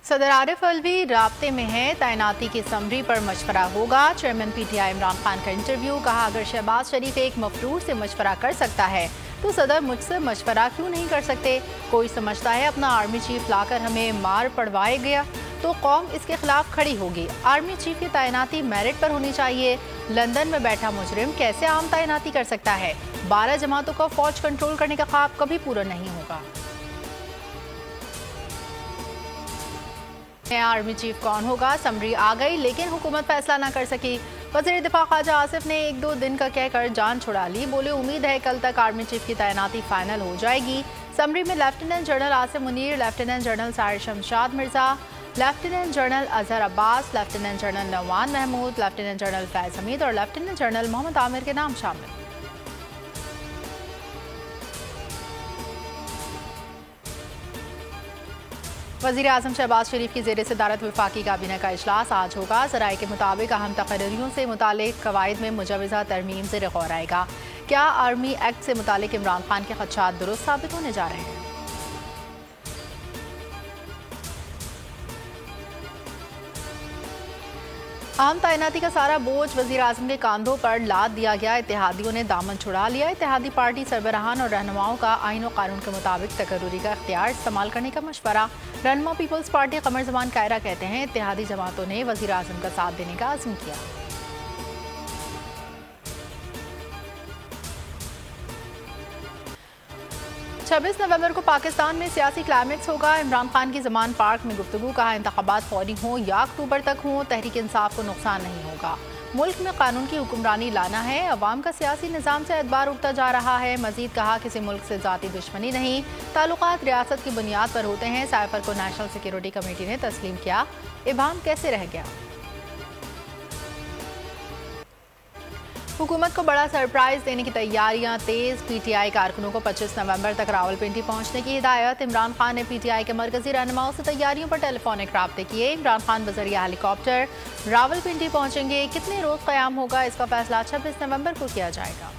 सदर आरिफ अलवी राब्ते में है, तैनाती की समरी पर मशवरा होगा। चेयरमैन पीटीआई इमरान खान का इंटरव्यू, कहा अगर शहबाज शरीफ एक मफरूर से मशवरा कर सकता है तो सदर मुझसे मशवरा क्यों नहीं कर सकते। कोई समझता है अपना आर्मी चीफ लाकर हमें मार पड़वाए गया तो कौम इसके खिलाफ खड़ी होगी। आर्मी चीफ की तैनाती मेरिट पर होनी चाहिए। लंदन में बैठा मुजरिम कैसे आम तैनाती कर सकता है। 12 जमातों का फौज कंट्रोल करने का ख्वाब कभी पूरा नहीं होगा। आर्मी चीफ कौन होगा, समरी आ गई लेकिन हुकूमत फैसला ना कर सकी। वज़ीर दिफा ख्वाजा आसिफ ने 1-2 दिन का कहकर जान छुड़ा ली। बोले उम्मीद है कल तक आर्मी चीफ की तैनाती फाइनल हो जाएगी। समरी में lieutenant general Asim Munir, lieutenant general Sahir Shamshad Mirza, lieutenant general Azhar Abbas, lieutenant general Nauman Mahmood, lieutenant general Faiz Hameed और लेफ्टिनेंट जनरल मोहम्मद आमिर के नाम शामिल। वज़ीर आज़म शहबाज शरीफ की ज़ेर सदारत वफाकी काबीना का इजलास आज होगा। ज़राए के मुताबिक अहम तकरीरों से मुतालिक कवायद में मुजवज़ा तरमीम ज़ेर गौर आएगा। क्या आर्मी एक्ट से मुतालिक इमरान खान के खदशात दुरुस्त साबित होने जा रहे हैं। आम तैनाती का सारा बोझ वज़ीर आज़म के कांधों पर लाद दिया गया। इत्तेहादियों ने दामन छुड़ा लिया। इत्तेहादी पार्टी सरबराहान और रहनुमाओं का आईन और कानून के मुताबिक तकर्रुरी का इख्तियार इस्तेमाल करने का मशवरा। रहनुमा पीपल्स पार्टी कमर जमान कायरा कहते हैं इत्तेहादी जमातों ने वज़ीर आज़म का साथ देने का अज़्म किया। 26 नवंबर को पाकिस्तान में सियासी क्लाइमेक्स होगा। इमरान खान की जमान पार्क में गुफ्तगू, कहा इंतखाबात फौरी हों या अक्टूबर तक हों, तहरीक इंसाफ को नुकसान नहीं होगा। मुल्क में कानून की हुक्मरानी लाना है। अवाम का सियासी निज़ाम से एतबार उठता जा रहा है। मजीद कहा किसी मुल्क से ज़ाती दुश्मनी नहीं, ताल्लुकात रियासत की बुनियाद पर होते हैं। साइफर को नेशनल सिक्योरिटी कमेटी ने तस्लीम किया। इबाम कैसे रह गया। हुकूमत को बड़ा सरप्राइज देने की तैयारियां तेज। पीटीआई कारकुनों को 25 नवंबर तक रावलपिंडी पहुंचने की हिदायत। इमरान खान ने पीटीआई के मरकजी रहनुमाओं से तैयारियों पर टेलीफोनिक राब्ते किए। इमरान खान बजरिया हेलीकॉप्टर रावलपिंडी पहुंचेंगे। कितने रोज क़याम होगा इसका फैसला 26 नवंबर को किया जाएगा।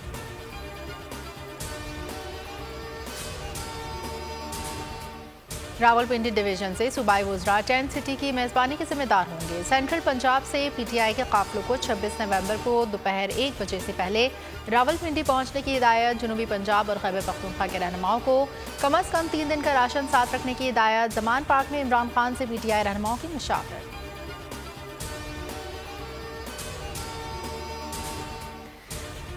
रावलपिंडी डिवीजन से सूबाई वुज़रा टेंट सिटी की मेज़बानी के जिम्मेदार होंगे। सेंट्रल पंजाब से पीटीआई के काफिलों को 26 नवंबर को दोपहर 1 बजे से पहले रावलपिंडी पहुंचने की हिदायत। जनूबी पंजाब और खैबर पख्तूनख्वा के रहनुमाओं को कम अज़ कम 3 दिन का राशन साथ रखने की हिदायत। जमान पार्क में इमरान खान से पीटीआई रहनुमाओं की मुशावरत।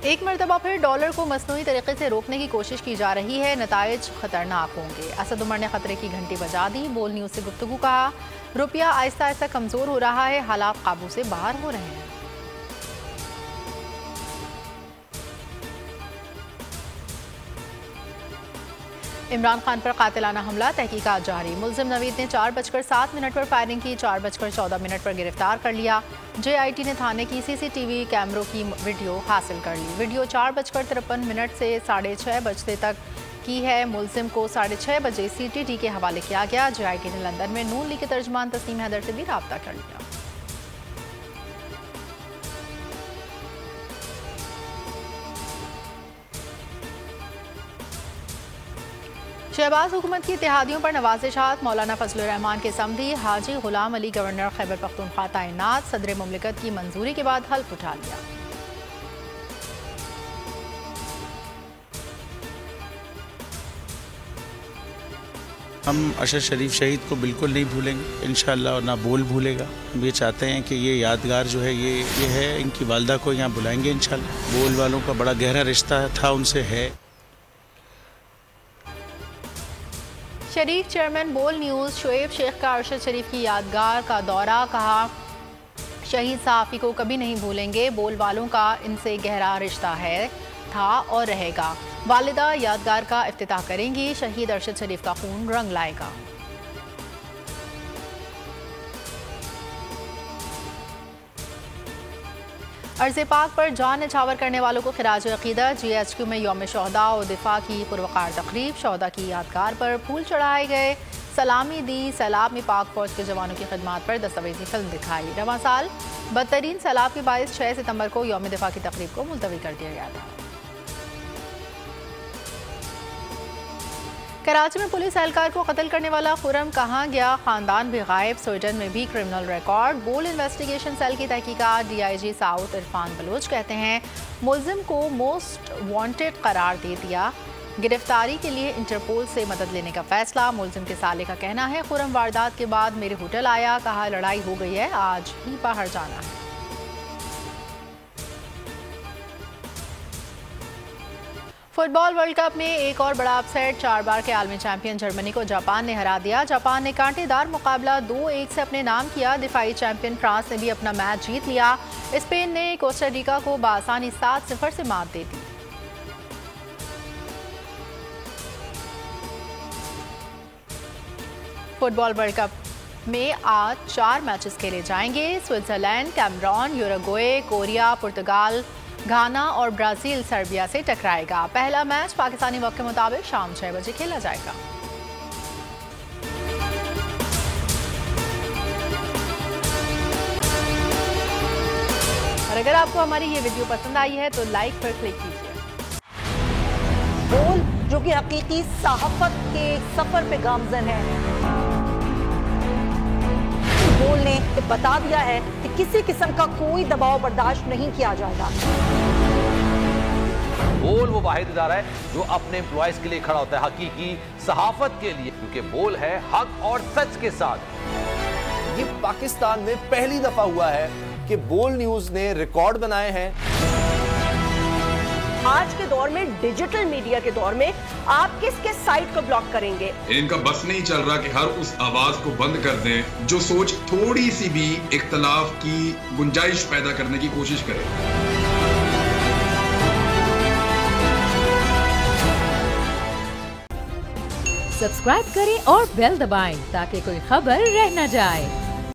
एक मरतबा फिर डॉलर को मसनूई तरीके से रोकने की कोशिश की जा रही है। नताइज खतरनाक होंगे। असद उमर ने खतरे की घंटी बजा दी। बोल न्यूज़ से गुफ्तगू, कहा रुपया आहिस्ता आहिस्ता कमज़ोर हो रहा है, हालात काबू से बाहर हो रहे हैं। इमरान खान पर कातिलाना हमला, तहकीकात जारी। मुल्जिम नवीद ने 4:07 पर फायरिंग की, 4:14 पर गिरफ्तार कर लिया। JIT ने थाने की CCTV कैमरों की वीडियो हासिल कर ली। वीडियो 4:53 से 6:30 बजे तक की है। मुल्जिम को 6:30 बजे CTT के हवाले किया गया। JIT ने लंदन में नून लीग के तर्जमान तस्नीम हैदर से भी राब्ता कर लिया। शहबाज हुकूमत की इत्तेहादियों पर नवाज़िशात। मौलाना फजलुर रहमान के समधी हाजी गुलाम अली गवर्नर खैबर पख्तूनख्वा तैनात। सदर मुमलिकत की मंजूरी के बाद हल्फ उठा लिया। हम अरशद शरीफ शहीद को बिल्कुल नहीं भूलेंगे इंशाअल्लाह, और ना बोल भूलेगा। हम ये चाहते हैं कि ये यादगार जो है ये है। इनकी वालदा को यहाँ बुलाएंगे इंशाअल्लाह। बोल वालों का बड़ा गहरा रिश्ता था उनसे है। शरीफ चेयरमैन बोल न्यूज़ शोएब शेख का अरशद शरीफ की यादगार का दौरा, कहा शहीद सहाफ़ी को कभी नहीं भूलेंगे। बोल वालों का इनसे गहरा रिश्ता है, था और रहेगा। वालिदा यादगार का इफ्तिताह करेंगी। शहीद अरशद शरीफ का खून रंग लाएगा। अर्ज़े पाक पर जान निछावर करने वालों को खिराज अक़ीदत। GHQ में यौम शोहदा और दिफा की पुरवकार तक़रीब। शोहदा की यादगार पर फूल चढ़ाए गए, सलामी दी। सैलाब में पाक फौज के जवानों की खिदमत पर दस्तावेजी फिल्म दिखाई। रवां साल बदतरीन सैलाब के बायस 6 सितंबर को यौम दिफा की तक़रीब को मुलतवी कर दिया गया था। कराची में पुलिस एहलकार को कत्ल करने वाला खुर्रम कहाँ गया, खानदान भी गायब। स्वीडन में भी क्रिमिनल रिकॉर्ड। बोल इन्वेस्टिगेशन सेल की तहकीकात। DIG साउथ इरफान बलोच कहते हैं मुल्जिम को मोस्ट वांटेड करार दे दिया। गिरफ्तारी के लिए इंटरपोल से मदद लेने का फैसला। मुल्जिम के साले का कहना है खुर्रम वारदात के बाद मेरे होटल आया, कहा लड़ाई हो गई है, आज ही बाहर जाना है। फुटबॉल वर्ल्ड कप में एक और बड़ा अपसेट। 4 बार के आलमी चैंपियन जर्मनी को जापान ने हरा दिया। जापान ने कांटेदार मुकाबला 2-1 से अपने नाम किया। दिफाई चैंपियन फ्रांस ने भी अपना मैच जीत लिया। स्पेन ने कोस्टारिका को बआसानी 7-0 से मात दे दी। फुटबॉल वर्ल्ड कप में आज 4 मैचेस खेले जाएंगे। स्विट्जरलैंड, कैमरून, यूरुग्वे, कोरिया, पुर्तगाल, घाना और ब्राजील सर्बिया से टकराएगा। पहला मैच पाकिस्तानी वक्त के मुताबिक शाम 6 बजे खेला जाएगा। और अगर आपको हमारी ये वीडियो पसंद आई है तो लाइक पर क्लिक कीजिए। बोल जो कि हकीकी सहाफत के सफर पे गामजन है, बोल ने बता दिया है कि किसी किस्म का कोई दबाव बर्दाश्त नहीं किया जाएगा। बोल वो वाहिद इदारा है जो अपने एम्प्लॉयज के लिए खड़ा होता है, हकीकी सहाफत के लिए, क्योंकि बोल है हक और सच के साथ। ये पाकिस्तान में पहली दफा हुआ है कि बोल न्यूज ने रिकॉर्ड बनाए हैं। आज के दौर में, डिजिटल मीडिया के दौर में, आप किसके साइट को ब्लॉक करेंगे? इनका बस नहीं चल रहा कि हर उस आवाज को बंद कर दें जो सोच थोड़ी सी भी इख्तलाफ की गुंजाइश पैदा करने की कोशिश करे। सब्सक्राइब करें और बेल दबाएं ताकि कोई खबर रह न जाए।